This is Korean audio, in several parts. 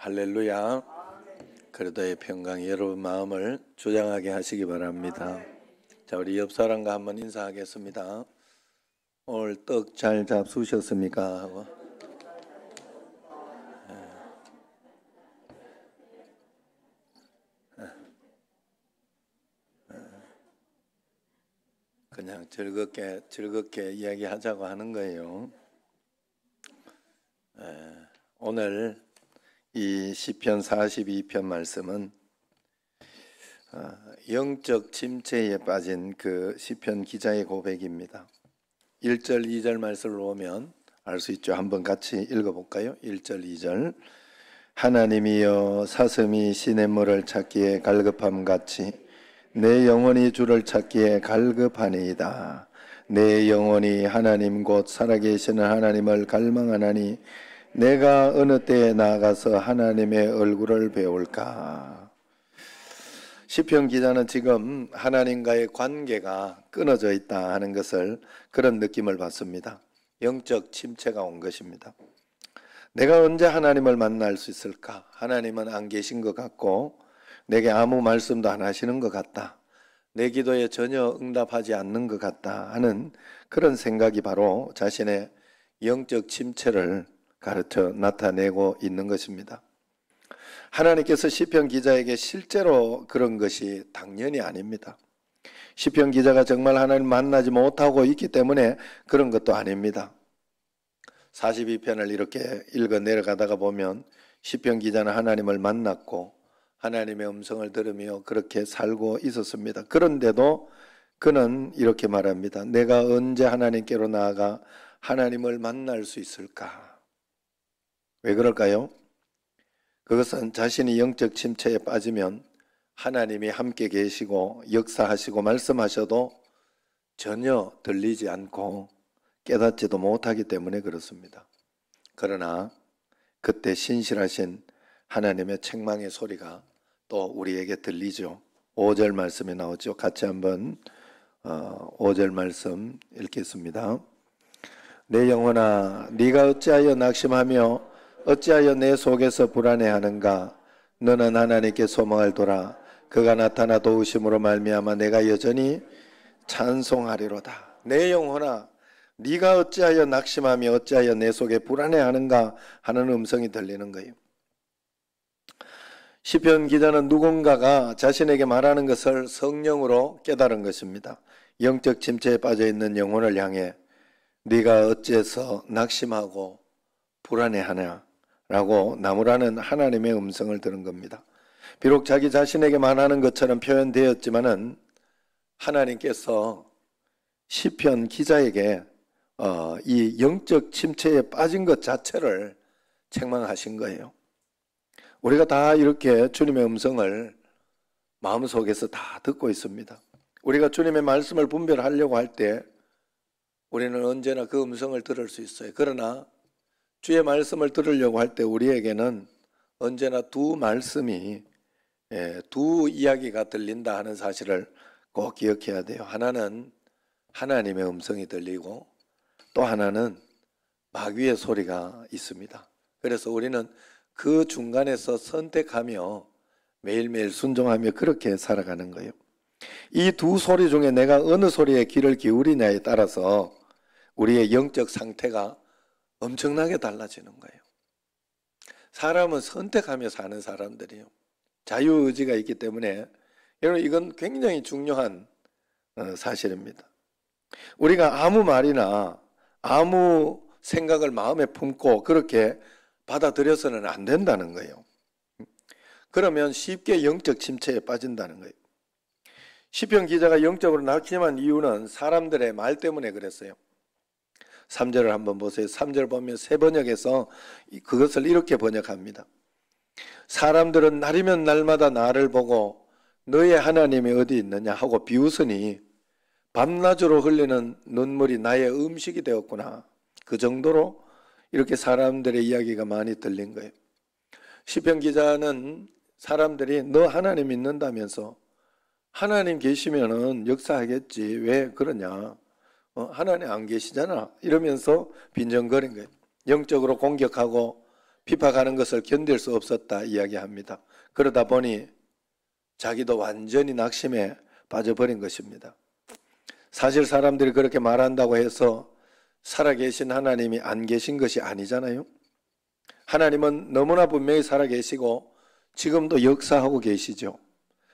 할렐루야. 그리도의 평강이 여러분 마음을 조장하게 하시기 바랍니다. 자, 우리 옆 사람과 한번 인사하겠습니다. 오늘 떡 잘 잡수셨습니까? 하고. 그냥 즐겁게 이야기하자고 하는 거예요. 오늘 이 시편 42편 말씀은 영적 침체에 빠진 그 시편 기자의 고백입니다. 1절, 2절 말씀을 보면 알 수 있죠. 한번 같이 읽어볼까요? 1절, 2절. 하나님이여 사슴이 시냇물을 찾기에 갈급함같이 내 영혼이 주를 찾기에 갈급하니이다. 내 영혼이 하나님 곧 살아계시는 하나님을 갈망하나니 내가 어느 때에 나아가서 하나님의 얼굴을 배울까? 시편 기자는 지금 하나님과의 관계가 끊어져 있다 하는 것을 그런 느낌을 받습니다. 영적 침체가 온 것입니다. 내가 언제 하나님을 만날 수 있을까? 하나님은 안 계신 것 같고 내게 아무 말씀도 안 하시는 것 같다. 내 기도에 전혀 응답하지 않는 것 같다 하는 그런 생각이 바로 자신의 영적 침체를 가르쳐 나타내고 있는 것입니다. 하나님께서 시편 기자에게 실제로 그런 것이 당연히 아닙니다. 시편 기자가 정말 하나님 만나지 못하고 있기 때문에 그런 것도 아닙니다. 42편을 이렇게 읽어 내려가다가 보면 시편 기자는 하나님을 만났고 하나님의 음성을 들으며 그렇게 살고 있었습니다. 그런데도 그는 이렇게 말합니다. 내가 언제 하나님께로 나아가 하나님을 만날 수 있을까? 왜 그럴까요? 그것은 자신이 영적 침체에 빠지면 하나님이 함께 계시고 역사하시고 말씀하셔도 전혀 들리지 않고 깨닫지도 못하기 때문에 그렇습니다. 그러나 그때 신실하신 하나님의 책망의 소리가 또 우리에게 들리죠. 5절 말씀이 나오죠. 같이 한번 5절 말씀 읽겠습니다. 내 영혼아 네가 어찌하여 낙심하며 어찌하여 내 속에서 불안해하는가? 너는 하나님께 소망을 둬라. 그가 나타나 도우심으로 말미암아 내가 여전히 찬송하리로다. 내 영혼아 네가 어찌하여 낙심하며 어찌하여 내 속에 불안해하는가 하는 음성이 들리는 거예요. 시편 기자는 누군가가 자신에게 말하는 것을 성령으로 깨달은 것입니다. 영적 침체에 빠져 있는 영혼을 향해 네가 어째서 낙심하고 불안해하냐 라고 나무라는 하나님의 음성을 들은 겁니다. 비록 자기 자신에게 말하는 것처럼 표현되었지만은 하나님께서 시편 기자에게 이 영적 침체에 빠진 것 자체를 책망하신 거예요. 우리가 다 이렇게 주님의 음성을 마음속에서 다 듣고 있습니다. 우리가 주님의 말씀을 분별하려고 할 때 우리는 언제나 그 음성을 들을 수 있어요. 그러나 주의 말씀을 들으려고 할 때 우리에게는 언제나 두 말씀이 두 이야기가 들린다 하는 사실을 꼭 기억해야 돼요. 하나는 하나님의 음성이 들리고 또 하나는 마귀의 소리가 있습니다. 그래서 우리는 그 중간에서 선택하며 매일매일 순종하며 그렇게 살아가는 거예요. 이 두 소리 중에 내가 어느 소리에 귀를 기울이냐에 따라서 우리의 영적 상태가 엄청나게 달라지는 거예요. 사람은 선택하며 사는 사람들이에요. 자유의지가 있기 때문에 여러분 이건 굉장히 중요한 사실입니다. 우리가 아무 말이나 아무 생각을 마음에 품고 그렇게 받아들여서는 안 된다는 거예요. 그러면 쉽게 영적 침체에 빠진다는 거예요. 시편 기자가 영적으로 낙심한 이유는 사람들의 말 때문에 그랬어요. 3절을 한번 보세요. 3절 보면 새 번역에서 그것을 이렇게 번역합니다. 사람들은 날이면 날마다 나를 보고 너의 하나님이 어디 있느냐 하고 비웃으니 밤낮으로 흘리는 눈물이 나의 음식이 되었구나. 그 정도로 이렇게 사람들의 이야기가 많이 들린 거예요. 시편 기자는 사람들이 너 하나님 믿는다면서 하나님 계시면은 역사하겠지 왜 그러냐? 하나님 안 계시잖아 이러면서 빈정거린 거예요. 영적으로 공격하고 핍박하는 것을 견딜 수 없었다 이야기합니다. 그러다 보니 자기도 완전히 낙심에 빠져버린 것입니다. 사실 사람들이 그렇게 말한다고 해서 살아계신 하나님이 안 계신 것이 아니잖아요. 하나님은 너무나 분명히 살아계시고 지금도 역사하고 계시죠.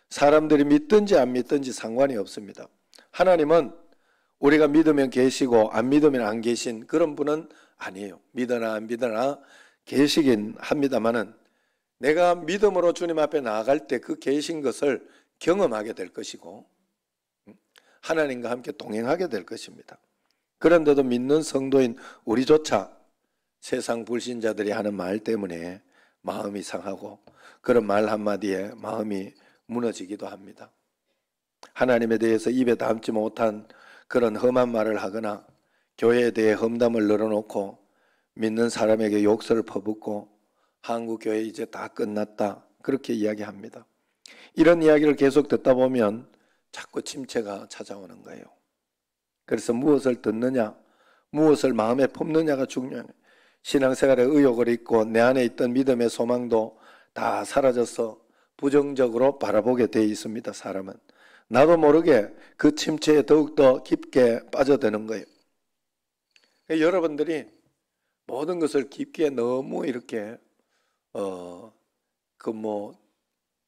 사람들이 믿든지 안 믿든지 상관이 없습니다. 하나님은 우리가 믿으면 계시고 안 믿으면 안 계신 그런 분은 아니에요. 믿으나 안 믿으나 계시긴 합니다만은 내가 믿음으로 주님 앞에 나아갈 때 그 계신 것을 경험하게 될 것이고 하나님과 함께 동행하게 될 것입니다. 그런데도 믿는 성도인 우리조차 세상 불신자들이 하는 말 때문에 마음이 상하고 그런 말 한마디에 마음이 무너지기도 합니다. 하나님에 대해서 입에 담지 못한 그런 험한 말을 하거나 교회에 대해 험담을 늘어놓고 믿는 사람에게 욕설을 퍼붓고 한국교회 이제 다 끝났다 그렇게 이야기합니다. 이런 이야기를 계속 듣다 보면 자꾸 침체가 찾아오는 거예요. 그래서 무엇을 듣느냐, 무엇을 마음에 품느냐가 중요해요. 신앙생활에 의욕을 잊고 내 안에 있던 믿음의 소망도 다 사라져서 부정적으로 바라보게 되어 있습니다. 사람은 나도 모르게 그 침체에 더욱더 깊게 빠져드는 거예요. 여러분들이 모든 것을 깊게 너무 이렇게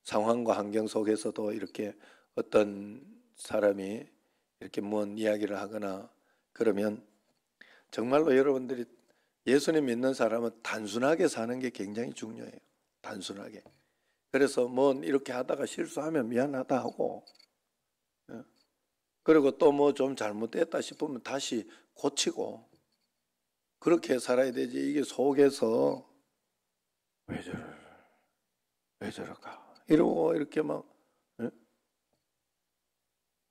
상황과 환경 속에서도 이렇게 어떤 사람이 이렇게 뭔 이야기를 하거나 그러면 정말로 여러분들이 예수님 믿는 사람은 단순하게 사는 게 굉장히 중요해요. 단순하게. 그래서 뭔 이렇게 하다가 실수하면 미안하다 하고 그리고 또 뭐 좀 잘못됐다 싶으면 다시 고치고 그렇게 살아야 되지. 이게 속에서 왜 저럴까 이러고 이렇게 막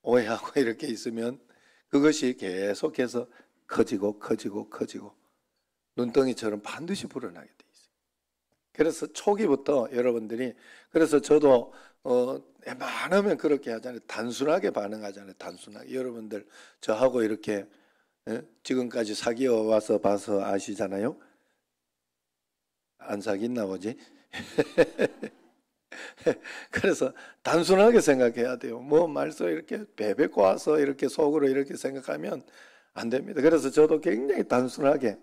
오해하고 이렇게 있으면 그것이 계속해서 커지고 눈덩이처럼 반드시 불어나게 돼 있어요. 그래서 초기부터 여러분들이 그래서 저도 웬만하면 그렇게 하잖아요. 단순하게 반응하잖아요. 단순하게. 여러분들 저하고 이렇게 지금까지 사귀어 와서 봐서 아시잖아요. 안 사귀었나 보지? 그래서 단순하게 생각해야 돼요. 뭐 말써 이렇게 베베고 와서 이렇게 속으로 이렇게 생각하면 안 됩니다. 그래서 저도 굉장히 단순하게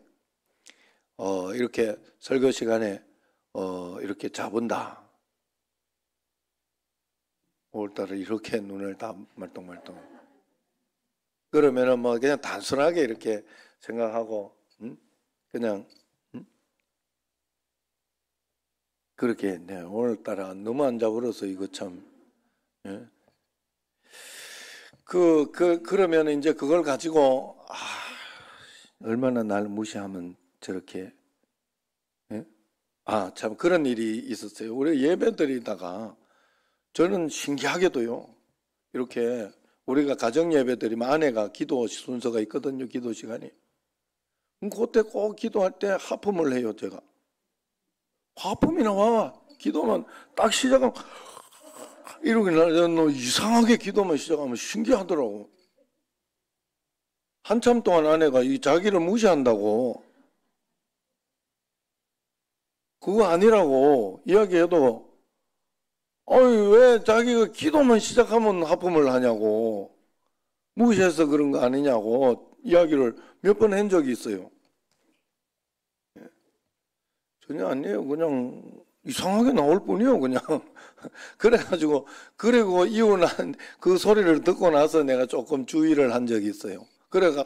이렇게 설교 시간에 이렇게 잡은다. 오늘따라 이렇게 눈을 다 말똥말똥. 그러면은 뭐 그냥 단순하게 이렇게 생각하고 그냥 그렇게 했네. 오늘따라 너무 안 잡으러서 이거 참. 예? 그러면 이제 그걸 가지고 얼마나 날 무시하면 저렇게. 예? 참 그런 일이 있었어요. 우리 예배드리다가 저는 신기하게도요. 이렇게 우리가 가정 예배 드리면 아내가 기도 순서가 있거든요. 기도 시간이. 그때 꼭 기도할 때 하품을 해요. 제가. 하품이 나와. 기도만 딱 시작하면 이렇게 너 이상하게 기도만 시작하면 신기하더라고. 한참 동안 아내가 이 자기를 무시한다고 그거 아니라고 이야기해도 왜 자기가 기도만 시작하면 하품을 하냐고 무시해서 그런 거 아니냐고 이야기를 몇 번 한 적이 있어요. 전혀 아니에요. 그냥 이상하게 나올 뿐이요. 그냥 그래가지고 그리고 이혼한 그 소리를 듣고 나서 내가 조금 주의를 한 적이 있어요. 그래가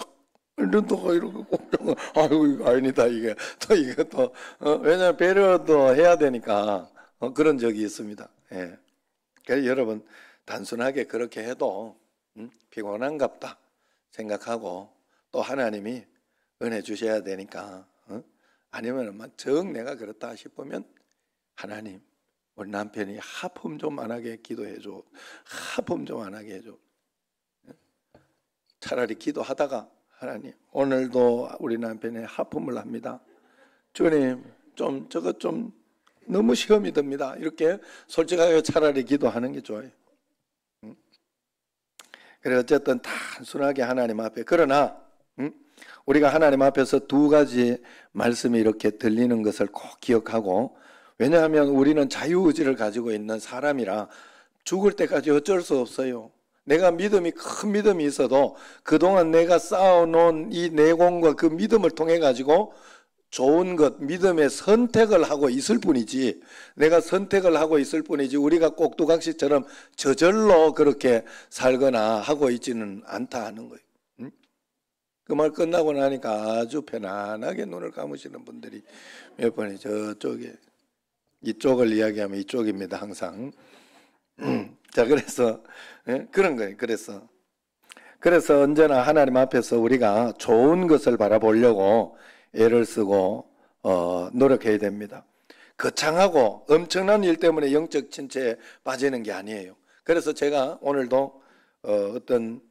눈도가 이렇게 꼼짝 아이고 이거 아니다 이게 또 이게 또 왜냐면 배려도 해야 되니까 그런 적이 있습니다. 예. 그래서 여러분 단순하게 그렇게 해도 피곤한갑다 생각하고 또 하나님이 은혜 주셔야 되니까 아니면 정 내가 그렇다 싶으면 하나님 우리 남편이 하품 좀 안 하게 기도해줘. 하품 좀 안 하게 해줘. 차라리 기도하다가 하나님 오늘도 우리 남편이 하품을 합니다. 주님 좀 저것 좀 너무 시험이 듭니다. 이렇게 솔직하게 차라리 기도하는 게 좋아요. 그래 어쨌든 단순하게 하나님 앞에 그러나 응? 우리가 하나님 앞에서 두 가지 말씀이 이렇게 들리는 것을 꼭 기억하고, 왜냐하면 우리는 자유의지를 가지고 있는 사람이라 죽을 때까지 어쩔 수 없어요. 내가 믿음이 큰 믿음이 있어도 그동안 내가 쌓아놓은 이 내공과 그 믿음을 통해 가지고 좋은 것, 믿음의 선택을 하고 있을 뿐이지, 내가 선택을 하고 있을 뿐이지 우리가 꼭두각시처럼 저절로 그렇게 살거나 하고 있지는 않다 하는 거예요. 그 말 끝나고 나니까 아주 편안하게 눈을 감으시는 분들이 몇 번이 저쪽에, 이쪽을 이야기하면 이쪽입니다, 항상. 자, 그래서 그런 거예요. 그래서 언제나 하나님 앞에서 우리가 좋은 것을 바라보려고 애를 쓰고 노력해야 됩니다. 거창하고 엄청난 일 때문에 영적 침체에 빠지는 게 아니에요. 그래서 제가 오늘도 어떤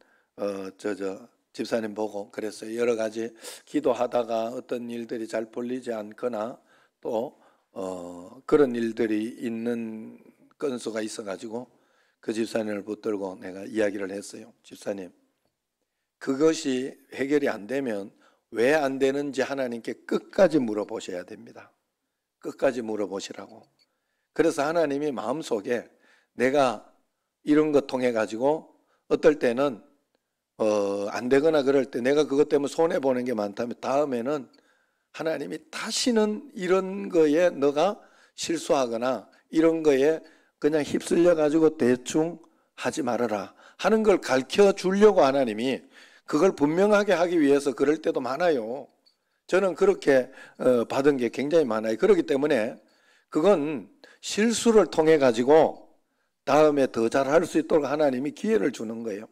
집사님 보고 그랬어요. 여러 가지 기도하다가 어떤 일들이 잘 풀리지 않거나 또 그런 일들이 있는 건수가 있어가지고 그 집사님을 붙들고 내가 이야기를 했어요. 집사님, 그것이 해결이 안 되면 왜 안 되는지 하나님께 끝까지 물어보셔야 됩니다. 끝까지 물어보시라고. 그래서 하나님이 마음속에 내가 이런 것 통해 가지고 어떨 때는 안 되거나 그럴 때 내가 그것 때문에 손해보는 게 많다면 다음에는 하나님이 다시는 이런 거에 너가 실수하거나 이런 거에 그냥 휩쓸려 가지고 대충 하지 말아라 하는 걸 가르쳐 주려고 하나님이 그걸 분명하게 하기 위해서 그럴 때도 많아요. 저는 그렇게 받은 게 굉장히 많아요. 그렇기 때문에 그건 실수를 통해 가지고 다음에 더 잘할 수 있도록 하나님이 기회를 주는 거예요.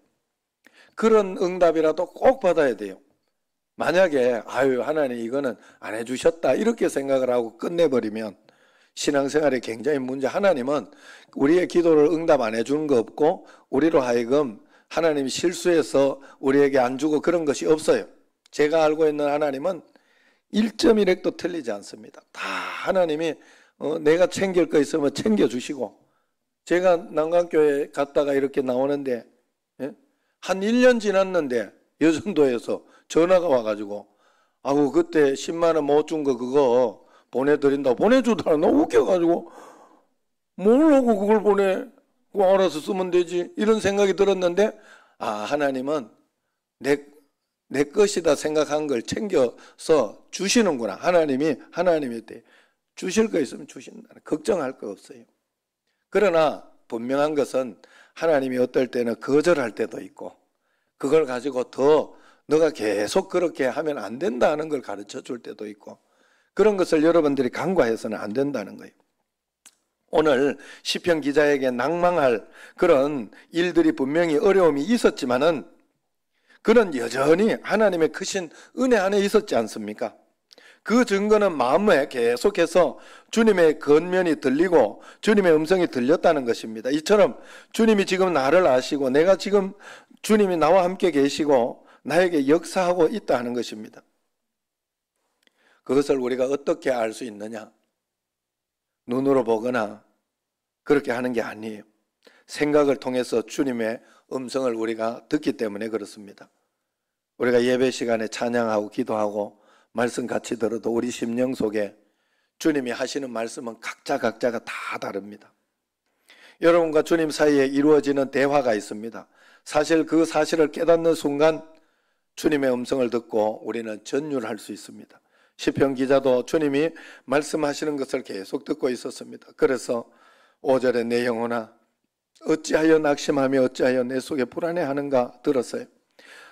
그런 응답이라도 꼭 받아야 돼요. 만약에 아유 하나님 이거는 안 해주셨다 이렇게 생각을 하고 끝내버리면 신앙생활에 굉장히 문제. 하나님은 우리의 기도를 응답 안 해주는 거 없고 우리로 하여금 하나님이 실수해서 우리에게 안 주고 그런 것이 없어요. 제가 알고 있는 하나님은 1.1핵도 틀리지 않습니다. 다 하나님이 내가 챙길 거 있으면 챙겨주시고, 제가 난강교회 갔다가 이렇게 나오는데 한 1년 지났는데 여전도에서 전화가 와가지고 아우 그때 10만 원 못 준 거 그거 보내드린다고 보내주더라. 너무 웃겨가지고 모르고 그걸 보내, 그거 알아서 쓰면 되지 이런 생각이 들었는데, 아 하나님은 내 것이다 생각한 걸 챙겨서 주시는구나. 하나님이 때 주실 거 있으면 주신다. 걱정할 거 없어요. 그러나 분명한 것은 하나님이 어떨 때는 거절할 때도 있고 그걸 가지고 더 너가 계속 그렇게 하면 안 된다는 걸 가르쳐 줄 때도 있고, 그런 것을 여러분들이 간과해서는 안 된다는 거예요. 오늘 시편 기자에게 낭망할 그런 일들이 분명히 어려움이 있었지만은 그는 여전히 하나님의 크신 은혜 안에 있었지 않습니까? 그 증거는 마음에 계속해서 주님의 권면이 들리고 주님의 음성이 들렸다는 것입니다. 이처럼 주님이 지금 나를 아시고 내가 지금 주님이 나와 함께 계시고 나에게 역사하고 있다 하는 것입니다. 그것을 우리가 어떻게 알 수 있느냐? 눈으로 보거나 그렇게 하는 게 아니에요. 생각을 통해서 주님의 음성을 우리가 듣기 때문에 그렇습니다. 우리가 예배 시간에 찬양하고 기도하고 말씀 같이 들어도 우리 심령 속에 주님이 하시는 말씀은 각자가 다 다릅니다. 여러분과 주님 사이에 이루어지는 대화가 있습니다. 사실 그 사실을 깨닫는 순간 주님의 음성을 듣고 우리는 전율할 수 있습니다. 시편 기자도 주님이 말씀하시는 것을 계속 듣고 있었습니다. 그래서 5절에 내 영혼아 어찌하여 낙심하며 어찌하여 내 속에 불안해하는가 들었어요.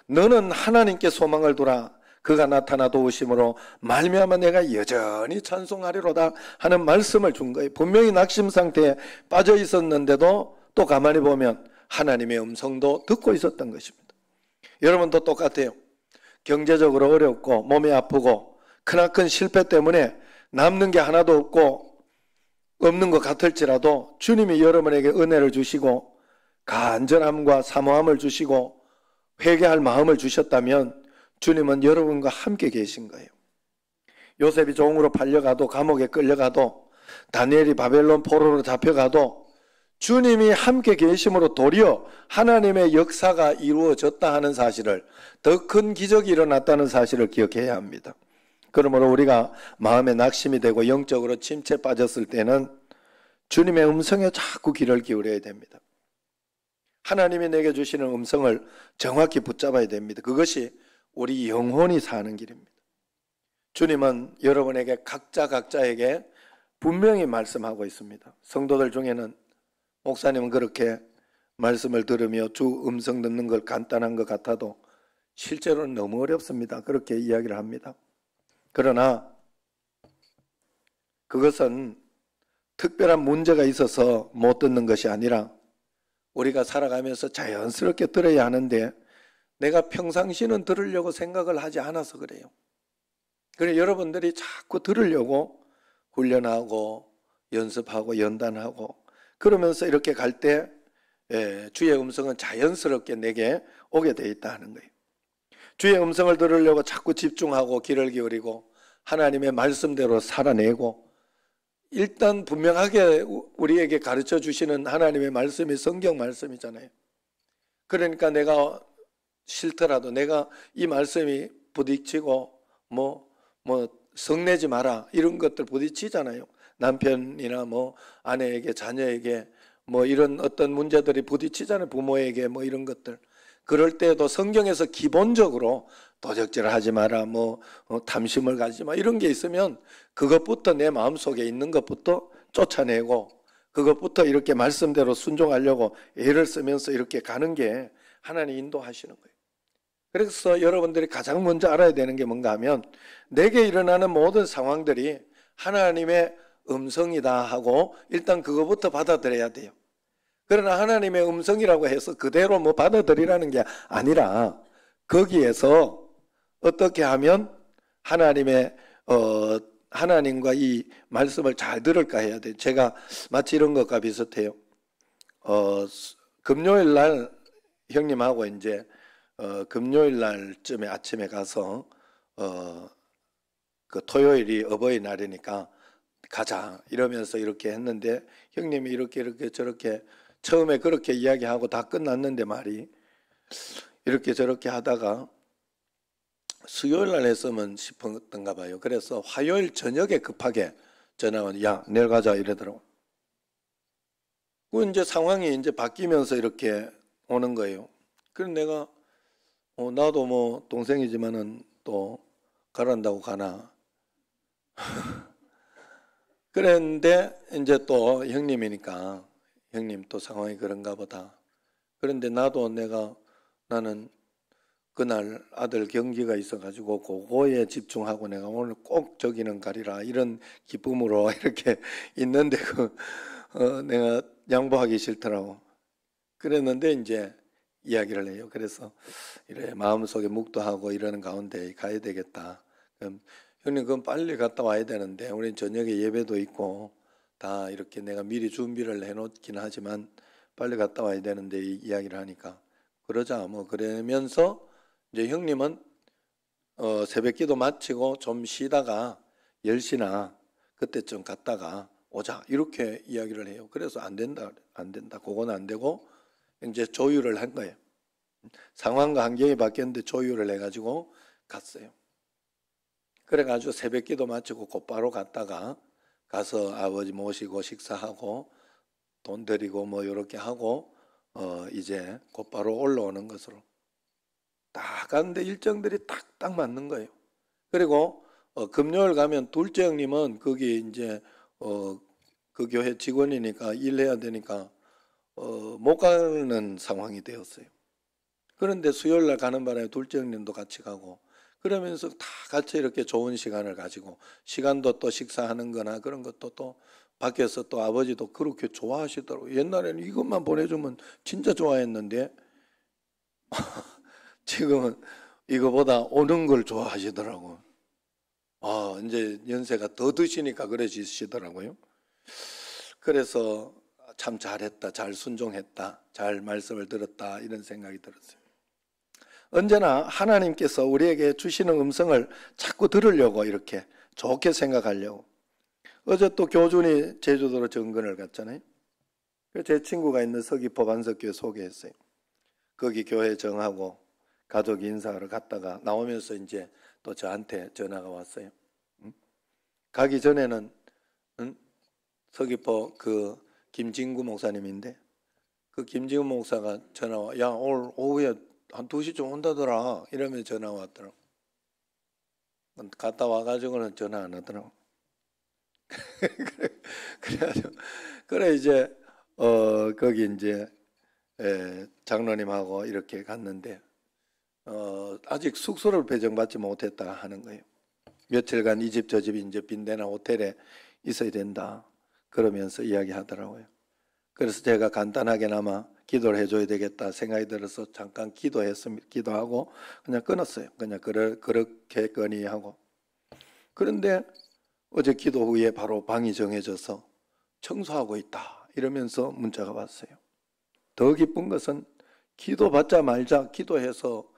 너는 하나님께 소망을 두라. 그가 나타나 도우심으로 말미암아 내가 여전히 찬송하리로다 하는 말씀을 준 거예요. 분명히 낙심 상태에 빠져 있었는데도 또 가만히 보면 하나님의 음성도 듣고 있었던 것입니다. 여러분도 똑같아요. 경제적으로 어렵고 몸이 아프고 크나큰 실패 때문에 남는 게 하나도 없고 없는 것 같을지라도 주님이 여러분에게 은혜를 주시고 간절함과 사모함을 주시고 회개할 마음을 주셨다면 주님은 여러분과 함께 계신 거예요. 요셉이 종으로 팔려가도 감옥에 끌려가도 다니엘이 바벨론 포로로 잡혀가도 주님이 함께 계심으로 도리어 하나님의 역사가 이루어졌다 하는 사실을, 더 큰 기적이 일어났다는 사실을 기억해야 합니다. 그러므로 우리가 마음에 낙심이 되고 영적으로 침체에 빠졌을 때는 주님의 음성에 자꾸 귀를 기울여야 됩니다. 하나님이 내게 주시는 음성을 정확히 붙잡아야 됩니다. 그것이 우리 영혼이 사는 길입니다. 주님은 여러분에게 각자에게 분명히 말씀하고 있습니다. 성도들 중에는 목사님은 그렇게 말씀을 들으며 주 음성 듣는 걸 간단한 것 같아도 실제로는 너무 어렵습니다. 그렇게 이야기를 합니다. 그러나 그것은 특별한 문제가 있어서 못 듣는 것이 아니라 우리가 살아가면서 자연스럽게 들어야 하는데 내가 평상시는 들으려고 생각을 하지 않아서 그래요. 그래서 여러분들이 자꾸 들으려고 훈련하고 연습하고 연단하고 그러면서 이렇게 갈 때 주의 음성은 자연스럽게 내게 오게 돼 있다 하는 거예요. 주의 음성을 들으려고 자꾸 집중하고 귀를 기울이고 하나님의 말씀대로 살아내고, 일단 분명하게 우리에게 가르쳐 주시는 하나님의 말씀이 성경 말씀이잖아요. 그러니까 내가 싫더라도 내가 이 말씀이 부딪히고 뭐 성내지 마라 이런 것들 부딪히잖아요. 남편이나 아내에게, 자녀에게 이런 어떤 문제들이 부딪히잖아요. 부모에게 이런 것들. 그럴 때도 성경에서 기본적으로 도적질 하지 마라, 탐심을 가지지 마 이런 게 있으면 그것부터 내 마음속에 있는 것부터 쫓아내고 그것부터 이렇게 말씀대로 순종하려고 애를 쓰면서 이렇게 가는 게 하나님 인도하시는 거예요. 그래서 여러분들이 가장 먼저 알아야 되는 게 뭔가 하면 내게 일어나는 모든 상황들이 하나님의 음성이다 하고 일단 그거부터 받아들여야 돼요. 그러나 하나님의 음성이라고 해서 그대로 받아들이라는 게 아니라 거기에서 어떻게 하면 하나님과 이 말씀을 잘 들을까 해야 돼요. 제가 마치 이런 것과 비슷해요. 금요일 날 형님하고 이제 금요일 날쯤에 아침에 가서 그 토요일이 어버이날이니까 가자 이러면서 이렇게 했는데 형님이 이렇게 저렇게 처음에 그렇게 이야기하고 다 끝났는데 말이 이렇게 저렇게 하다가 수요일 날 했으면 싶었던가 봐요. 그래서 화요일 저녁에 급하게 전화가 오니 야 내일 가자 이러더라고. 그 이제 상황이 이제 바뀌면서 이렇게 오는 거예요. 그래서 내가 나도 동생이지만은 또 가란다고 가나. 그랬는데 이제 또 형님이니까 형님 또 상황이 그런가 보다. 그런데 나는 그날 아들 경기가 있어가지고 그거에 집중하고 내가 오늘 꼭 저기는 가리라 이런 기쁨으로 이렇게 있는데 내가 양보하기 싫더라고. 그랬는데 이제 이야기를 해요. 그래서 이래 마음속에 묵도하고 이러는 가운데 가야 되겠다. 그럼 형님 그럼 빨리 갔다 와야 되는데 우리는 저녁에 예배도 있고 다 이렇게 내가 미리 준비를 해놓긴 하지만 빨리 갔다 와야 되는데 이야기를 하니까 그러자 그러면서 이제 형님은 새벽기도 마치고 좀 쉬다가 10시나 그때쯤 갔다가 오자 이렇게 이야기를 해요. 그래서 안 된다 그건 안 되고 이제 조율을 한 거예요. 상황과 환경이 바뀌었는데 조율을 해가지고 갔어요. 그래가지고 새벽기도 마치고 곧바로 갔다가 가서 아버지 모시고 식사하고 돈 드리고 이렇게 하고 이제 곧바로 올라오는 것으로 딱 갔는데 일정들이 딱 맞는 거예요. 그리고 금요일 가면 둘째 형님은 거기 이제 그 교회 직원이니까 일해야 되니까 못 가는 상황이 되었어요. 그런데 수요일 날 가는 바람에 둘째 형님도 같이 가고 그러면서 다 같이 이렇게 좋은 시간을 가지고 시간도 또 식사하는 거나 그런 것도 또 밖에서 또 아버지도 그렇게 좋아하시더라고요. 옛날에는 이것만 보내주면 진짜 좋아했는데 지금은 이거보다 오는 걸 좋아하시더라고요. 이제 연세가 더 드시니까 그러시더라고요. 그래서 참 잘했다, 잘 순종했다, 잘 말씀을 들었다 이런 생각이 들었어요. 언제나 하나님께서 우리에게 주시는 음성을 자꾸 들으려고 이렇게 좋게 생각하려고. 어제 또 교준이 제주도로 정근을 갔잖아요. 제 친구가 있는 서귀포 반석교회 소개했어요. 거기 교회 정하고 가족 인사하러 갔다가 나오면서 이제 또 저한테 전화가 왔어요. 가기 전에는 서귀포 그 김진구 목사님인데 그 김진구 목사가 전화 와. 야, 오늘 오후에 한 2시쯤 온다더라. 이러면 전화 왔더라고. 갔다 와가지고는 전화 안 하더라고. 그래가지고 그래 이제 거기 이제 장로님하고 이렇게 갔는데 아직 숙소를 배정받지 못했다 하는 거예요. 며칠간 이 집 저 집 이제 빈대나 호텔에 있어야 된다 그러면서 이야기하더라고요. 그래서 제가 간단하게나마 기도를 해줘야 되겠다 생각이 들어서 잠깐 기도하고 그냥 끊었어요. 그냥 그렇게 건의하고. 그런데 어제 기도 후에 바로 방이 정해져서 청소하고 있다 이러면서 문자가 왔어요. 더 기쁜 것은 기도 받자 말자 기도해서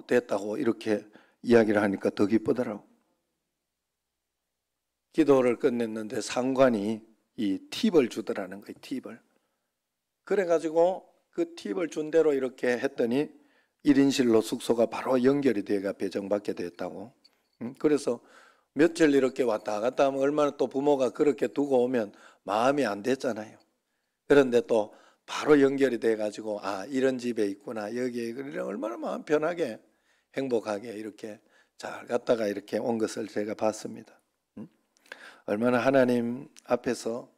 됐다고 이렇게 이야기를 하니까 더 기쁘더라고. 기도를 끝냈는데 상관이 이 팁을 주더라는 거예요. 팁을. 그래가지고 그 팁을 준 대로 이렇게 했더니 1인실로 숙소가 바로 연결이 돼가 배정받게 됐다고. 그래서 며칠 이렇게 왔다 갔다 하면 얼마나 또 부모가 그렇게 두고 오면 마음이 안 됐잖아요. 그런데 또 바로 연결이 돼가지고 아 이런 집에 있구나 여기에 얼마나 마음 편하게 행복하게 이렇게 잘 갔다가 이렇게 온 것을 제가 봤습니다. 얼마나 하나님 앞에서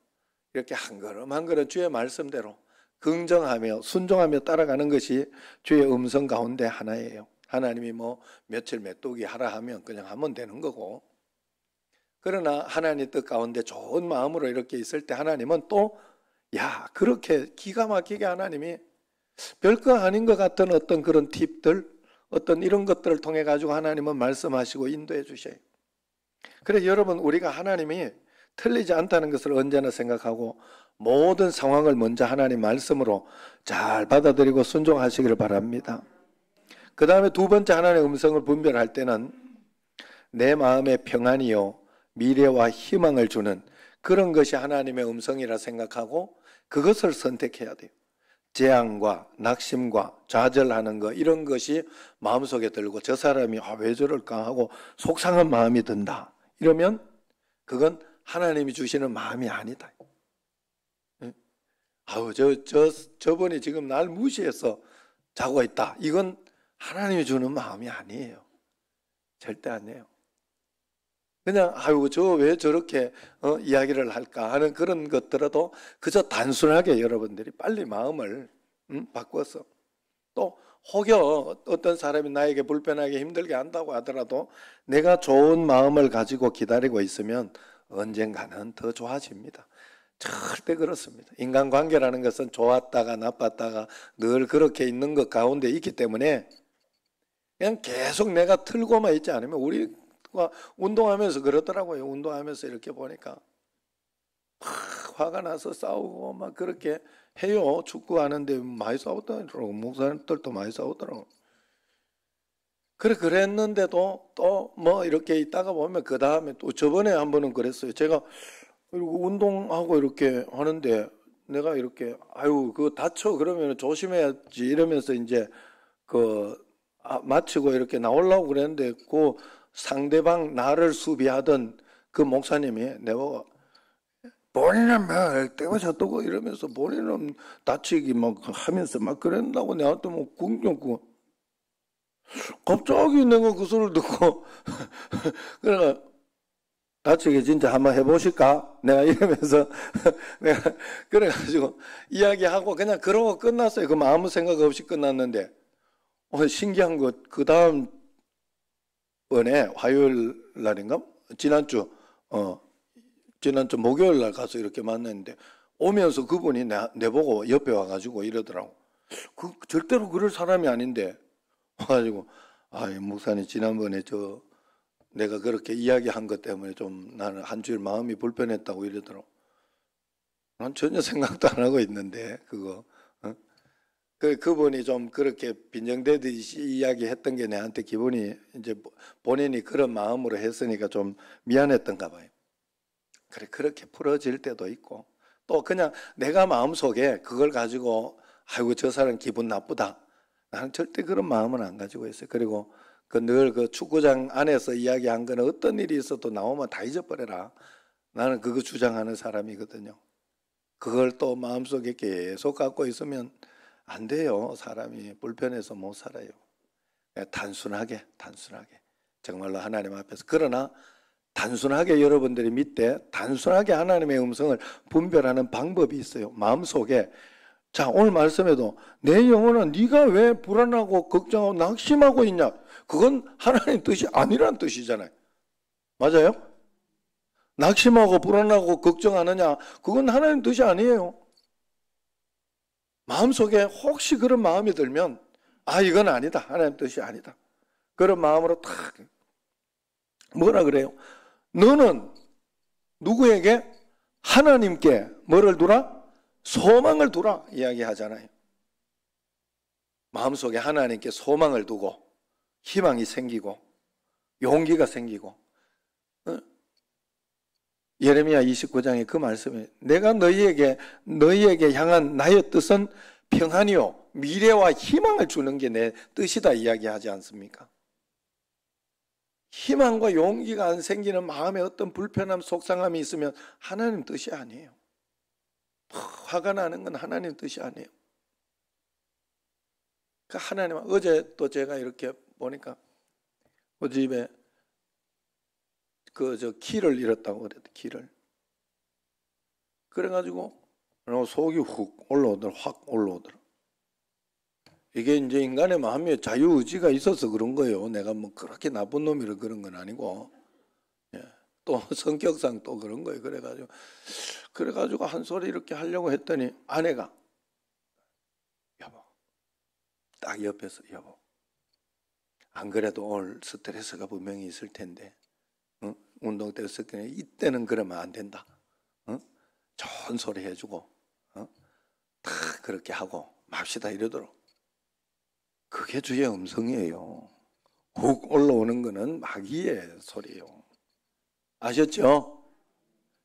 이렇게 한 걸음 한 걸음 주의 말씀대로 긍정하며 순종하며 따라가는 것이 주의 음성 가운데 하나예요. 하나님이 뭐 며칠 메뚜기 하라 하면 그냥 하면 되는 거고, 그러나 하나님 뜻 가운데 좋은 마음으로 이렇게 있을 때 하나님은 또 야 그렇게 기가 막히게 하나님이 별거 아닌 것 같은 어떤 그런 팁들 어떤 이런 것들을 통해 가지고 하나님은 말씀하시고 인도해 주셔요. 그래서 여러분 우리가 하나님이 틀리지 않다는 것을 언제나 생각하고 모든 상황을 먼저 하나님 말씀으로 잘 받아들이고 순종하시기를 바랍니다. 그 다음에 두 번째 하나님의 음성을 분별할 때는 내 마음의 평안이요 미래와 희망을 주는 그런 것이 하나님의 음성이라 생각하고 그것을 선택해야 돼요. 재앙과 낙심과 좌절하는 것 이런 것이 마음속에 들고 저 사람이 왜 저럴까 하고 속상한 마음이 든다 이러면 그건 하나님이 주시는 마음이 아니다. 아우 저분이 지금 날 무시해서 자고 있다. 이건 하나님이 주는 마음이 아니에요. 절대 아니에요. 그냥 아유 저 왜 저렇게 이야기를 할까 하는 그런 것들라도 그저 단순하게 여러분들이 빨리 마음을 바꿔서 또 혹여 어떤 사람이 나에게 불편하게 힘들게 한다고 하더라도 내가 좋은 마음을 가지고 기다리고 있으면 언젠가는 더 좋아집니다. 절대 그렇습니다. 인간관계라는 것은 좋았다가 나빴다가 늘 그렇게 있는 것 가운데 있기 때문에 그냥 계속 내가 틀고만 있지 않으면 우리가 운동하면서 그러더라고요. 운동하면서 이렇게 보니까 화가 나서 싸우고 막 그렇게 해요. 축구하는데 많이 싸우더라고. 목사님들도 많이 싸우더라고. 그랬는데도 또 뭐 이렇게 있다가 보면 그 다음에 또 저번에 한 번은 그랬어요. 제가 운동하고 이렇게 하는데 내가 이렇게 아유 그거 다쳐 그러면 조심해야지 이러면서 이제 마치고 이렇게 나오려고 그랬는데 그 상대방 나를 수비하던 그 목사님이 내가 본인은 막 때려쳤다고 이러면서 본인은 다치기 막 하면서 막 그랬다고 내한테 뭐 궁정고 갑자기 내가 그 소리를 듣고 그래가 다치기 진짜 한번 해보실까? 내가 이러면서 내가 그래가지고 이야기하고 그냥 그러고 끝났어요. 그 아무 생각 없이 끝났는데 신기한 것 그 다음 번에 화요일 날인가? 지난주 목요일 날 가서 이렇게 만났는데 오면서 그분이 내보고 옆에 와가지고 이러더라고. 절대로 그럴 사람이 아닌데 와가지고 목사님 지난번에 내가 그렇게 이야기한 것 때문에 좀 나는 한 주일 마음이 불편했다고 이러더라고. 난 전혀 생각도 안 하고 있는데 그거. 그분이 좀 그렇게 빈정대듯이 이야기했던 게 내한테 기분이 이제 본인이 그런 마음으로 했으니까 좀 미안했던가 봐요. 그래 그렇게 풀어질 때도 있고 또 그냥 내가 마음속에 그걸 가지고 아이고 저 사람 기분 나쁘다. 나는 절대 그런 마음은 안 가지고 있어요. 그리고 늘 그 축구장 안에서 이야기한 거는 어떤 일이 있어도 나오면 다 잊어버려라. 나는 그거 주장하는 사람이거든요. 그걸 또 마음속에 계속 갖고 있으면 안 돼요. 사람이 불편해서 못 살아요. 단순하게 정말로 하나님 앞에서. 그러나 단순하게 여러분들이 믿되 단순하게 하나님의 음성을 분별하는 방법이 있어요. 마음속에 자 오늘 말씀에도 내 영혼은 네가 왜 불안하고 걱정하고 낙심하고 있냐. 그건 하나님 뜻이 아니란 뜻이잖아요. 맞아요? 낙심하고 불안하고 걱정하느냐 그건 하나님 뜻이 아니에요. 마음속에 혹시 그런 마음이 들면 아 이건 아니다. 하나님 뜻이 아니다. 그런 마음으로 탁 뭐라 그래요? 너는 누구에게? 하나님께 뭐를 두라? 소망을 두라 이야기하잖아요. 마음속에 하나님께 소망을 두고 희망이 생기고 용기가 생기고 예레미야 29장에 그 말씀이 내가 너희에게 향한 나의 뜻은 평안이요 미래와 희망을 주는 게 내 뜻이다 이야기하지 않습니까? 희망과 용기가 안 생기는 마음에 어떤 불편함, 속상함이 있으면 하나님 뜻이 아니에요. 화가 나는 건 하나님 뜻이 아니에요. 그 하나님 어제 또 제가 이렇게 보니까 그 집에 저 키를 잃었다고 그랬대. 키를. 그래가지고 속이 훅 올라오더라. 확 올라오더라. 이게 이제 인간의 마음에 자유의지가 있어서 그런 거예요. 내가 뭐 그렇게 나쁜 놈이라 그런 건 아니고, 예. 또 성격상 또 그런 거예요. 그래가지고 한 소리 이렇게 하려고 했더니 아내가 여보, 딱 옆에서 여보, 안 그래도 오늘 스트레스가 분명히 있을 텐데, 운동 때 있을 텐데 이때는 그러면 안 된다. 좋은 소리 해주고, 다 그렇게 하고 맙시다 이러도록. 그게 주의 음성이에요. 훅 올라오는 거는 마귀의 소리예요. 아셨죠?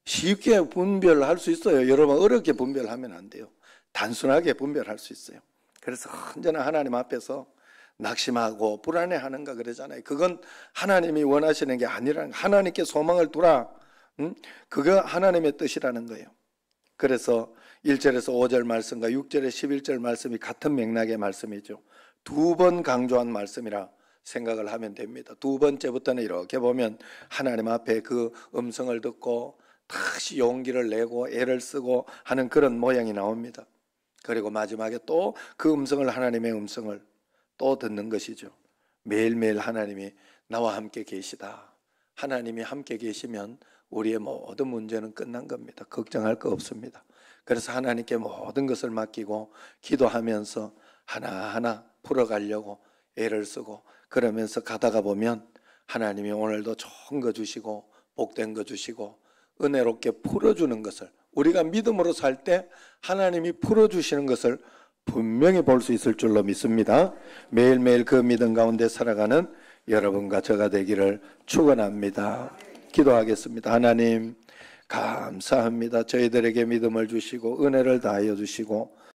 쉽게 분별할 수 있어요. 여러분 어렵게 분별하면 안 돼요. 단순하게 분별할 수 있어요. 그래서 언제나 하나님 앞에서 낙심하고 불안해하는가 그러잖아요. 그건 하나님이 원하시는 게 아니라는 거예요. 하나님께 소망을 두라. 그거 하나님의 뜻이라는 거예요. 그래서 1절에서 5절 말씀과 6절에 11절 말씀이 같은 맥락의 말씀이죠. 두 번 강조한 말씀이라 생각을 하면 됩니다. 두 번째부터는 이렇게 보면 하나님 앞에 그 음성을 듣고 다시 용기를 내고 애를 쓰고 하는 그런 모양이 나옵니다. 그리고 마지막에 또 그 음성을 하나님의 음성을 또 듣는 것이죠. 매일매일 하나님이 나와 함께 계시다. 하나님이 함께 계시면 우리의 모든 문제는 끝난 겁니다. 걱정할 거 없습니다. 그래서 하나님께 모든 것을 맡기고 기도하면서 하나하나 풀어가려고 애를 쓰고 그러면서 가다가 보면 하나님이 오늘도 좋은 거 주시고 복된 거 주시고 은혜롭게 풀어주는 것을 우리가 믿음으로 살 때 하나님이 풀어주시는 것을 분명히 볼 수 있을 줄로 믿습니다. 매일매일 그 믿음 가운데 살아가는 여러분과 저가 되기를 축원합니다. 기도하겠습니다. 하나님 감사합니다. 저희들에게 믿음을 주시고 은혜를 다하여 주시고